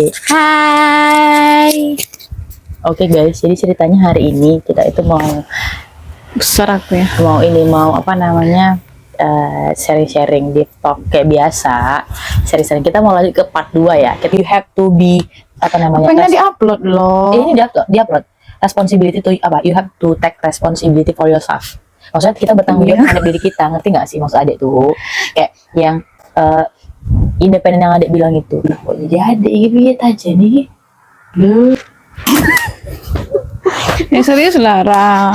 Hai. Oke guys, jadi ceritanya hari ini kita itu mau Besar aku ya. mau apa namanya sharing-sharing di talk kayak biasa. Sharing-sharing kita mau lanjut ke part 2 ya. You have to be apa namanya? Pengen diupload loh. Ini diupload. Responsibility to apa? You have to take responsibility for yourself. Maksudnya kita bertanggung jawab terhadap diri kita, ngerti nggak sih maksud adik tuh? Kayak yang independen yang adik bilang itu. Kok jadi adik gitu aja nih? Lu Ya serius lah, Ra.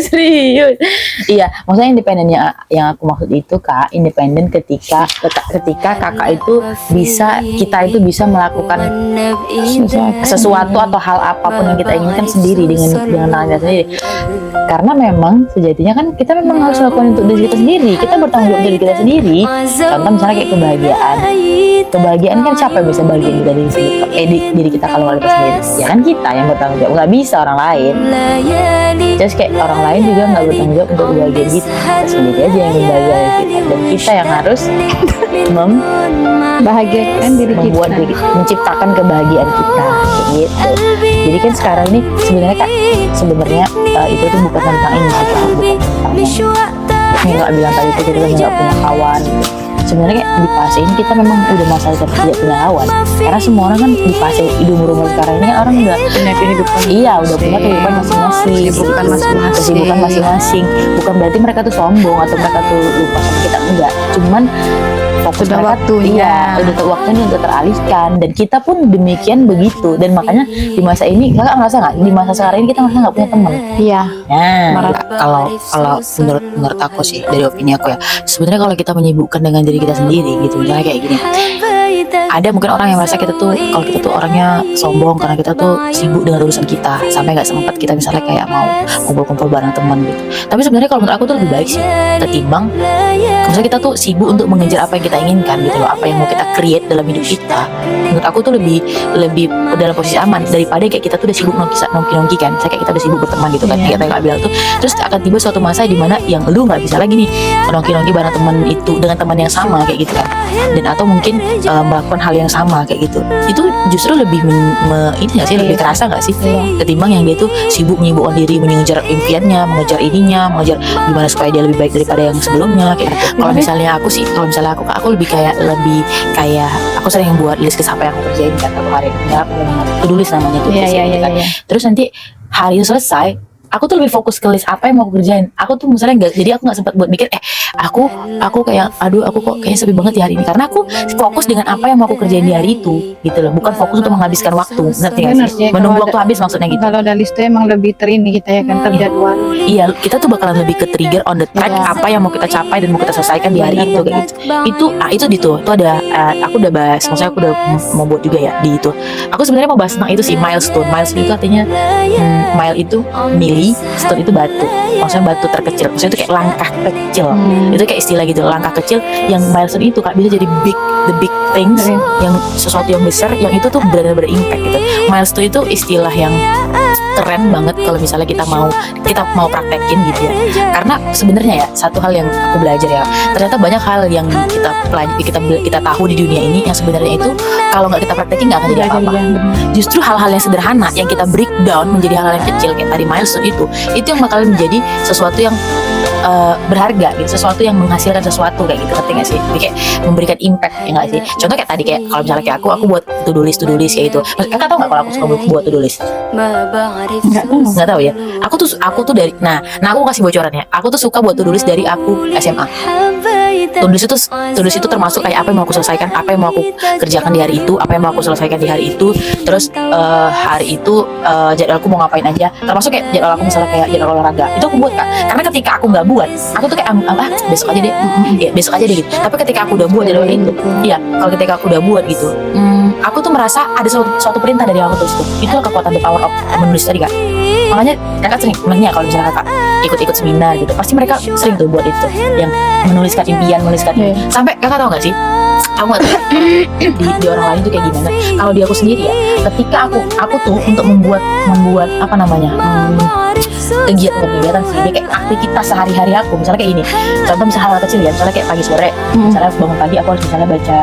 serius. Iya, maksudnya independennya yang aku maksud itu Kak, independen ketika kakak itu kita itu bisa melakukan sesuatu atau hal apapun yang kita inginkan sendiri dengan tangan kita sendiri. Karena memang sejatinya kan kita memang harus lakukan untuk diri kita sendiri. Kita bertanggung jawab diri kita sendiri. Contoh misalnya kayak kebahagiaan. Kebahagiaan kan siapa yang bisa bahagiain kita diri kita kalau kita sendiri? Ya kan kita yang bertanggung jawab. Nggak bisa orang lain. Just kayak orang lain juga nggak bertanggung jawab untuk kebahagiaan kita sendiri aja yang membahagiakan kita, dan kita yang harus Bahagiakan diri membuat kita. menciptakan kebahagiaan kita kayak gitu. Jadi kan sekarang ini sebenarnya Kak, itu tuh bukan tentang ini sih Kak, bukan tentang nggak bilang tadi itu kita nggak punya kawan gitu. Sebenarnya kayak di fase ini kita memang udah masa tidak punya kawan, karena semua orang kan di fase umur sekarang ini orang udah Punya kehidupan. iya udah punya kehidupan masing-masing, kesibukan masing-masing. Bukan berarti mereka tuh sombong atau mereka tuh lupa sama kita, enggak, cuman fokus Sudah mereka waktunya. waktunya udah teralihkan, dan kita pun demikian begitu. Dan makanya di masa ini kakak ngerasa nggak, di masa sekarang ini kita ngerasa nggak punya teman. Iya. Nah, kalau menurut aku sih, dari opini aku ya, sebenarnya kalau kita menyibukkan dengan diri kita sendiri gitu, misalnya kayak gini, ada mungkin orang yang merasa kita tuh kalau kita tuh orangnya sombong karena kita tuh sibuk dengan urusan kita sampai nggak sempat kita misalnya kayak mau kumpul-kumpul bareng teman gitu. Tapi sebenarnya kalau menurut aku tuh lebih baik sih ketimbang misalnya kita tuh sibuk untuk mengejar apa yang kita inginkan gitu loh, apa yang mau kita create dalam hidup kita. Menurut aku tuh lebih dalam posisi aman daripada kayak kita tuh udah sibuk nongki kan. Saya kayak kita udah sibuk berteman gitu kan, kayak nggak bilang tuh, terus akan tiba suatu masa di mana yang lu nggak bisa lagi nih nongki bareng teman itu dengan teman yang sama kayak gitu kan, dan atau mungkin melakukan hal yang sama kayak gitu. Itu justru lebih ini nggak sih, lebih terasa nggak sih ketimbang yang dia tuh sibuk menyibukkan diri mengejar impiannya, mengejar gimana supaya dia lebih baik daripada yang sebelumnya kayak gitu. Kalau misalnya aku lebih kayak aku sering buat list apa yang aku kerjain kan satu hari ini, aku tulis namanya tuh. Terus nanti hari itu selesai, aku tuh lebih fokus ke list apa yang mau aku kerjain. Aku tuh misalnya aku nggak sempat buat mikir aku kayak aku kok kayaknya sepi banget di hari ini, karena aku fokus dengan apa yang mau aku kerjain di hari itu gitu loh, bukan fokus untuk menghabiskan waktu, ngerti nggak sih? Menunggu waktu habis maksudnya gitu. Kalau ada listnya emang lebih terini kita ya kan, terjadwal. Iya, kita tuh bakalan lebih ke trigger on the track apa yang mau kita capai dan mau kita selesaikan di hari itu kayak gitu. Itu ada aku udah bahas, maksudnya aku udah mau buat juga ya di itu. Aku sebenarnya mau bahas tentang itu sih, milestone. Milestone itu artinya mile itu mili, stone itu batu. Maksudnya batu terkecil. Maksudnya itu kayak langkah kecil. Itu kayak istilah gitu, langkah kecil yang milestone itu Kak bisa jadi the big things, yang sesuatu yang besar yang itu tuh benar-benar berimpact gitu. Milestone itu istilah yang keren banget kalau misalnya kita mau praktekin gitu ya. Karena sebenarnya ya satu hal yang aku belajar ya, ternyata banyak hal yang kita tahu di dunia ini yang sebenarnya itu kalau nggak kita praktekin nggak akan jadi apa-apa. Justru hal-hal yang sederhana yang kita breakdown menjadi hal-hal yang kecil kayak tadi milestone itu yang bakal menjadi sesuatu yang berharga gitu, sesuatu yang menghasilkan sesuatu kayak gitu, ngerti nggak sih? Jadi kayak memberikan impact ya nggak sih? Contoh kayak tadi kayak kalau misalnya kayak aku buat to-do list kayak gitu. Kakak tahu nggak kalau aku suka buat to-do list? Nggak tahu ya. Aku tuh dari aku kasih bocorannya. Aku tuh suka buat to-do list dari aku SMA. To-do list itu termasuk kayak apa yang mau aku selesaikan, apa yang mau aku kerjakan di hari itu, apa yang mau aku selesaikan di hari itu. Terus hari itu jadwalku mau ngapain aja. Termasuk kayak jadwal aku misalnya kayak jadwal olahraga. Itu aku buat Kak. Karena ketika aku nggak buat, aku tuh kayak besok aja deh, besok aja deh gitu. Tapi ketika aku udah buat jadwal itu, kalau ketika aku udah buat gitu, aku tuh merasa ada suatu perintah dari aku tuh. Itulah kekuatan the power of menulis tadi Kak. Makanya kakak sering kalau misalnya kakak ikut seminar gitu, pasti mereka sering tuh buat itu, yang menuliskan impian, sampai kakak tahu nggak sih? Aku nggak tahu di orang lain tuh kayak gimana. Kalau di aku sendiri ya, ketika aku tuh untuk membuat apa namanya kegiatan sih, ini kayak aktivitas sehari-hari aku, misalnya kayak ini, contoh misalnya hal kecil ya, misalnya kayak pagi sore, misalnya bangun pagi aku harus misalnya baca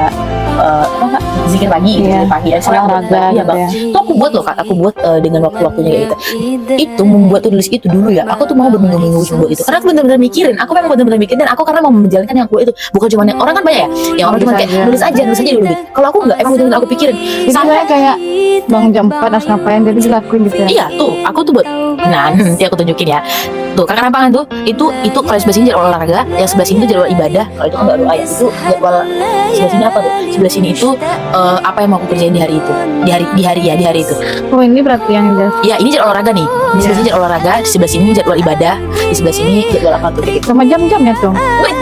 apa nggak, zikir pagi gitu, Iya. zikir pagi ya, soalnya Olahraga iya gitu bang. ya. Itu aku buat loh kak, aku buat dengan waktu-waktunya kayak gitu. Itu membuat to do list itu dulu ya, aku tuh mau berminggu-minggu buat itu, karena aku benar-benar mikirin, aku memang benar-benar mikirin, dan aku karena mau menjalankan yang aku itu, bukan cuma yang orang kan banyak ya, yang orang cuma kayak nulis aja dulu gitu. Kalau aku enggak, emang benar-benar aku pikirin. Itu Sampai saya kayak bangun jam 4 harus ngapain, jadi dilakuin gitu ya. iya tuh, aku tuh buat, nah nanti aku tunjukin ya. Tuh kakak nampangan tuh, itu kalau sebelah sini jadwal olahraga, yang sebelah sini tuh jadwal ibadah, kalau itu kan nggak doa ya, itu jadwal sebelah sini apa tuh? Sebelah sini itu apa yang mau aku kerjain di hari itu, di hari itu. Oh ini berarti yang jelas. Ya ini jadwal olahraga nih, di sebelah sini jadwal olahraga, di sebelah sini jadwal ibadah, di sebelah sini jadwal apa tuh kayak gitu. Sama jam-jamnya tuh. Wait,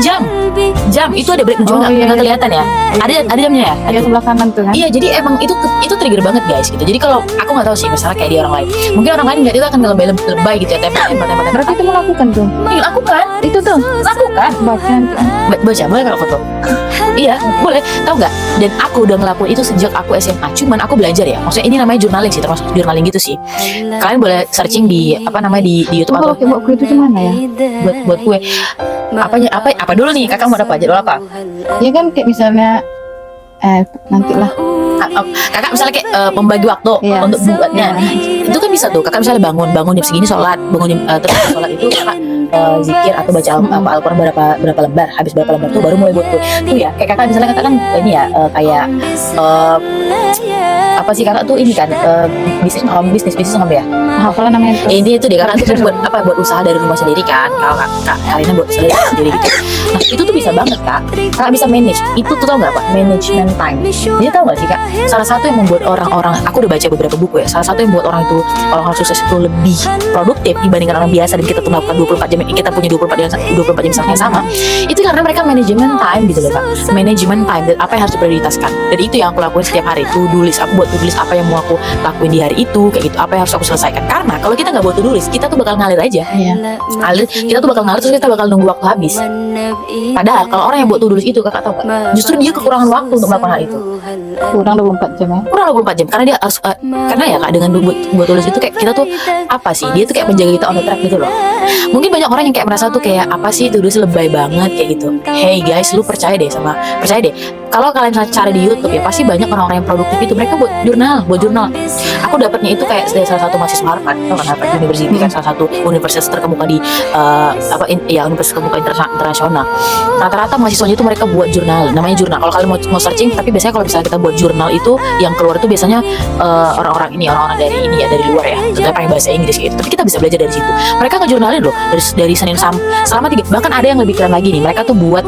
jam itu ada break juga Oh, iya, nggak iya. kelihatan ya? Ada jamnya ya? Ada sebelah kanan tuh kan. Iya, jadi emang itu trigger banget guys gitu. Jadi kalau aku nggak tahu sih, misalnya kayak di orang lain, mungkin orang lain nggak, itu akan lebay gitu ya, tempel. Berarti itu melakukan tuh. Lakukan, Itu tuh lakukan. bacaan tuh. Baca boleh kalau foto. Iya, boleh. Tahu nggak? Dan aku udah ngelakuin itu sejak aku SMA. Cuman aku belajar ya. Maksudnya ini namanya journaling sih, termasuk journaling gitu sih. Kalian boleh searching di apa namanya di YouTube Oh, kalau atau kayak buat itu gimana ya? buat kue. Apa dulu nih? Kakak mau dapat jadwal apa? Ya kan kayak misalnya nantilah. Kakak misalnya kayak membagi waktu Iya. untuk buatnya, itu kan bisa tuh. Kakak misalnya bangun jam segini sholat, terus sholat itu kakak zikir atau baca Al-Quran berapa lembar, habis berapa lembar tuh baru mulai buat tuh ya. Kayak kakak misalnya kakak kan ini ya kayak apa sih, kakak tuh ini kan bisnis saham ya. Apa namanya tuh? Ini tuh deh kakak tuh buat usaha dari rumah sendiri kan. Kalau kak Karina buat usaha dari sendiri gitu. Nah itu tuh bisa banget kak. Kakak bisa manage. Itu tuh tau nggak pak? Management time. Jadi tau nggak sih kak? Salah satu yang membuat orang-orang, aku udah baca beberapa buku ya. Salah satu yang membuat orang sukses itu lebih produktif dibandingkan orang biasa, dan kita tuh melakukan 24 jam, kita punya 24 jam yang sama. Itu karena mereka manajemen time gitu loh kak. Manajemen time dan apa yang harus diprioritaskan. Dan itu yang aku lakuin setiap hari. To do list. Aku buat to do list apa yang mau aku lakuin di hari itu kayak gitu. Apa yang harus aku selesaikan. Karena kalau kita nggak buat to do list, kita tuh bakal ngalir aja. Iya. Kita tuh bakal ngalir, terus kita bakal nunggu waktu habis. Padahal kalau orang yang buat to do list itu, kakak tahu gak? Justru dia kekurangan waktu untuk melakukan hal itu. Kurang 24 jam ya. Kurang 24 jam karena dia harus karena ya kak, dengan buat tulis itu kayak kita tuh apa sih, dia tuh kayak menjaga kita on the track gitu loh. Mungkin banyak orang yang kayak merasa tuh kayak apa sih, to do list lebay banget kayak gitu. Hey guys, lu percaya deh kalau kalian cari di YouTube ya, pasti banyak orang-orang yang produktif itu mereka buat jurnal. Aku dapatnya itu kayak dari salah satu mahasiswa Harvard, tau kan, Harvard University kan salah satu universitas terkemuka di universitas terkemuka internasional. Rata-rata mahasiswanya itu mereka buat jurnal, namanya jurnal. Kalau kalian mau searching, tapi biasanya kalau misalnya kita buat jurnal itu yang keluar itu biasanya orang-orang dari ini ya, dari luar ya, terutama pakai bahasa Inggris gitu. Tapi kita bisa belajar dari situ. Mereka ngejurnalin loh dari Senin selama 3, bahkan ada yang lebih keren lagi nih. Mereka tuh buat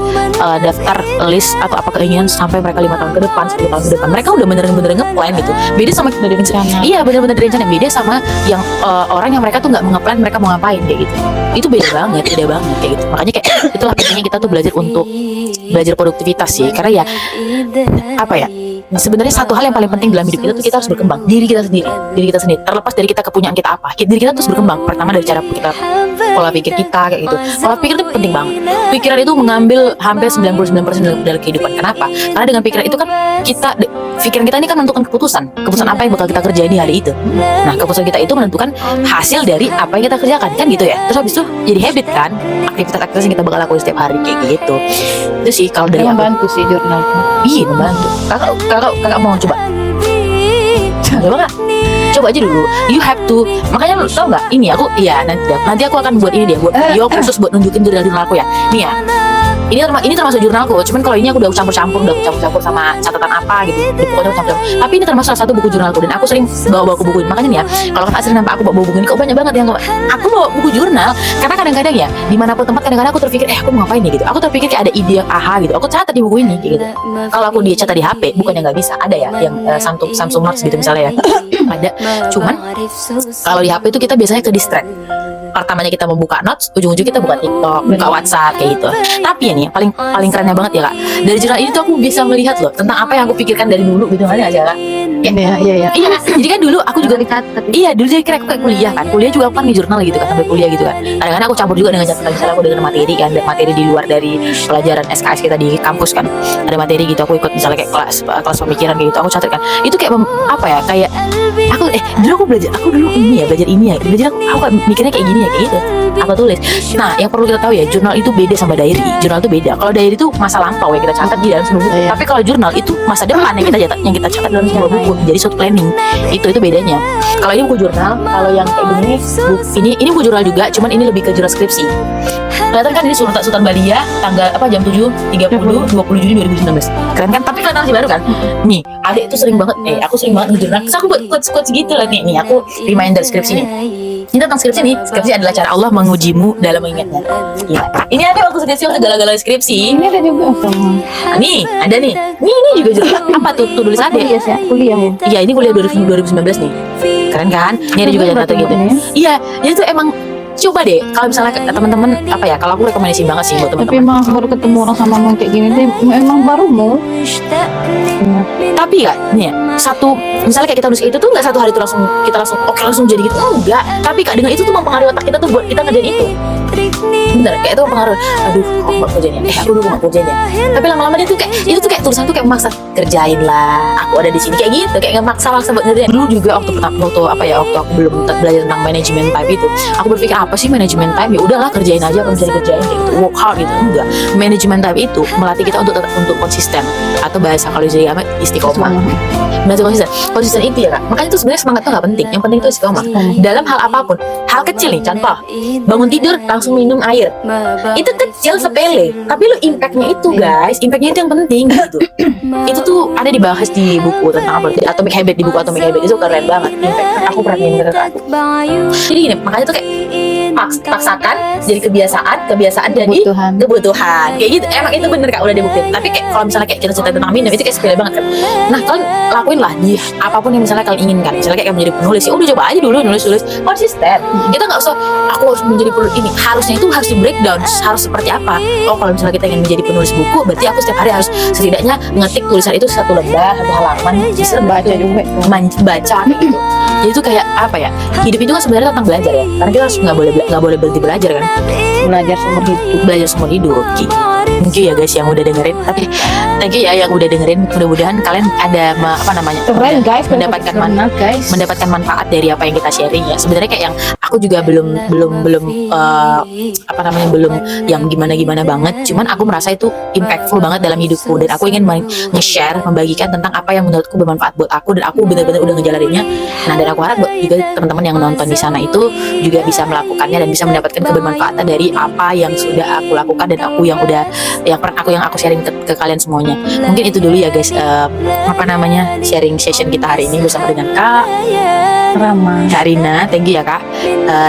daftar list atau apa keinginan sampai mereka 5 tahun ke depan, 10 tahun ke depan. Mereka udah bener-bener ngeplan gitu. Beda sama kita dari rencana. Iya, bener-bener dari rencana. Beda sama yang orang yang mereka tuh nggak mengeplan mereka mau ngapain kayak gitu. Itu beda banget kayak gitu. Makanya kayak itulah pentingnya kita tuh belajar produktivitas sih. Karena ya apa ya? Sebenarnya satu hal yang paling penting dalam hidup kita tuh kita harus berkembang. Diri kita sendiri. Terlepas dari kita kepunyaan kita apa, diri kita terus berkembang. Pertama dari cara kita, pola pikir kita kayak gitu. Pola pikir itu penting banget. Pikiran itu mengambil hampir 99% dari kehidupan. Kenapa? Karena dengan pikiran itu kan pikiran kita ini kan menentukan keputusan apa yang bakal kita kerjain di hari itu. Nah, keputusan kita itu menentukan hasil dari apa yang kita kerjakan kan gitu ya. Terus habis itu jadi habit kan, aktivitas yang kita bakal lakuin setiap hari kayak gitu. Itu sih kalau dari aku. Membantu sih jurnal. Iya, membantu. Kakak mau coba? Coba nggak? Coba aja dulu. You have to. Makanya lu tau nggak? Ini aku, iya nanti aku akan buat ini buat video khusus buat nunjukin jurnal aku ya. Nih ya. Ini termasuk jurnalku. Cuman kalau ini aku udah campur-campur sama catatan apa gitu. Pokoknya campur. Tapi ini termasuk salah satu buku jurnalku, dan aku sering bawa buku. Makanya nih ya, kalau kakak sering nampak aku bawa buku ini, kok banyak banget yang aku bawa buku jurnal. Karena kadang-kadang ya, dimanapun tempat kadang-kadang aku terpikir, aku mau ngapain nih gitu. Aku terpikir kayak ada ide yang aha gitu. Aku catat di buku ini gitu. Kalau aku catat di HP, bukannya nggak bisa. Ada ya yang Samsung Notes gitu misalnya ya. Ada. Cuman kalau di HP itu kita biasanya ke distract. Pertamanya kita membuka notes, ujung-ujung kita buka TikTok, buka WhatsApp kayak gitu. Tapi ya nih, paling kerennya banget ya kak, dari jurnal ini tuh aku bisa melihat loh tentang apa yang aku pikirkan dari dulu gitu, ada aja kak. Iya. Iya, jadi kan dulu aku juga dicatat. iya dulu jadi kira aku kayak kuliah kan, kuliah juga aku kan di jurnal gitu kan, sambil kuliah gitu kan. Kadang-kadang aku campur juga dengan catatan, misalnya aku dengan materi kan, dan materi di luar dari pelajaran SKS kita di kampus kan, ada materi gitu aku ikut misalnya kayak kelas pemikiran gitu, aku catat kan. Itu kayak apa ya, kayak aku dulu aku belajar ini ya, belajar aku kayak mikirnya kayak gini ya, kayak gitu aku tulis. Nah yang perlu kita tahu ya, jurnal itu beda sama diary. Jurnal itu beda. Kalau diary itu masa lampau ya kita catat di dalam sebuah buku, tapi kalau jurnal itu masa depan yang kita catat dalam sebuah buku, jadi suatu planning. Itu bedanya. Kalau ini buku jurnal, kalau yang kayak gini ini buku jurnal juga, cuman ini lebih ke jurnal skripsi. Kelihatan kan ini Sultan Balia tanggal jam 7.30 20 Juni 2019. Keren kan? Tapi kelihatan masih baru kan? Nih, adik itu sering banget aku sering banget ngejurnal. Terus aku buat quotes gitu lah nih. Nih aku reminder skripsi nih. Ini tentang skripsi nih. Skripsi adalah cara Allah mengujimu dalam mengingatnya. Gila. Ini ada waktu skripsi, waktu galau-galau skripsi. Ini ada juga sama. Nih, ada nih. Ini juga jurnal. Apa tuh tulis adik? Kuliah ya. Iya, ini kuliah 2019 nih. Keren kan? Ini ada juga catatan gitu. Iya, ini tuh emang coba deh kalau misalnya teman-teman kalau aku rekomendasi banget sih buat Tapi teman-teman. emang baru ketemu orang sama mau kayak gini deh, emang baru mau. Tapi ya nih misalnya kayak kita nulis itu tuh nggak satu hari itu kita langsung jadi gitu, enggak. Tapi kak dengan itu tuh mempengaruhi otak kita tuh buat kita ngerjain itu. Bener, kayak itu mempengaruhi. Aduh, kok nggak kerjain ya? Aku dulu nggak kerjain ya. Tapi lama-lama dia tuh kayak tulisan tuh kayak memaksa, kerjain lah. Aku ada di sini kayak gitu, kayak maksa buat ngerjain. Dulu juga waktu aku belum belajar tentang manajemen time itu, aku berpikir apa sih manajemen time? Ya udahlah kerjain aja apa bisa dikerjain kayak gitu, work hard gitu. Enggak, manajemen time itu melatih kita untuk konsisten, atau bahasa kalau jadi istiqomah. Benar, konsisten itu ya kak. Makanya itu sebenarnya semangat tuh nggak penting, yang penting itu istiqomah dalam hal apapun. Hal kecil nih, contoh bangun tidur langsung minum air, itu kecil sepele, tapi lo impactnya itu guys, impactnya itu yang penting gitu. Itu tuh ada dibahas di buku tentang Atomic Habit, di buku Atomic Habit itu keren banget. Impact aku perhatiin ke aku. Jadi gini, makanya tuh kayak paksakan jadi kebiasaan jadi kebutuhan kayak gitu. Emang itu bener kak, udah dibuktiin. Tapi kayak kalau misalnya kayak cerita tentang minum itu kayak sepele banget kan. Nah kalian lakuin lah di apapun yang misalnya kalian inginkan. Misalnya kayak menjadi penulis, ya udah coba aja dulu nulis konsisten. Kita nggak usah aku harus menjadi penulis ini, harusnya itu harus di breakdown, harus seperti apa. Oh kalau misalnya kita ingin menjadi penulis buku, berarti aku setiap hari harus setidaknya ngetik tulisan itu satu lembar, satu halaman, bisa baca juga, baca gitu. Jadi itu kayak apa ya, hidup itu kan sebenarnya tentang belajar ya, karena kita harus nggak boleh berhenti belajar kan, belajar seumur hidup gitu. Thank you ya guys yang udah dengerin, tapi thank you ya yang udah dengerin. Mudah-mudahan kalian ada mendapatkan manfaat dari apa yang kita sharing ya. Sebenarnya kayak yang aku juga belum yang gimana banget, cuman aku merasa itu impactful banget dalam hidupku, dan aku ingin nge-share, membagikan tentang apa yang menurutku bermanfaat buat aku, dan aku benar-benar udah ngejalaninnya. Nah, dan aku harap buat juga teman-teman yang nonton di sana itu juga bisa melakukannya dan bisa mendapatkan kebermanfaatan dari apa yang sudah aku lakukan, dan yang aku sharing ke kalian semuanya. Mungkin itu dulu ya guys, sharing session kita hari ini bersama dengan Kak Rina. Thank you ya Kak.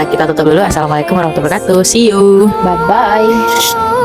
Kita tutup dulu. Assalamualaikum warahmatullahi wabarakatuh. See you. Bye bye.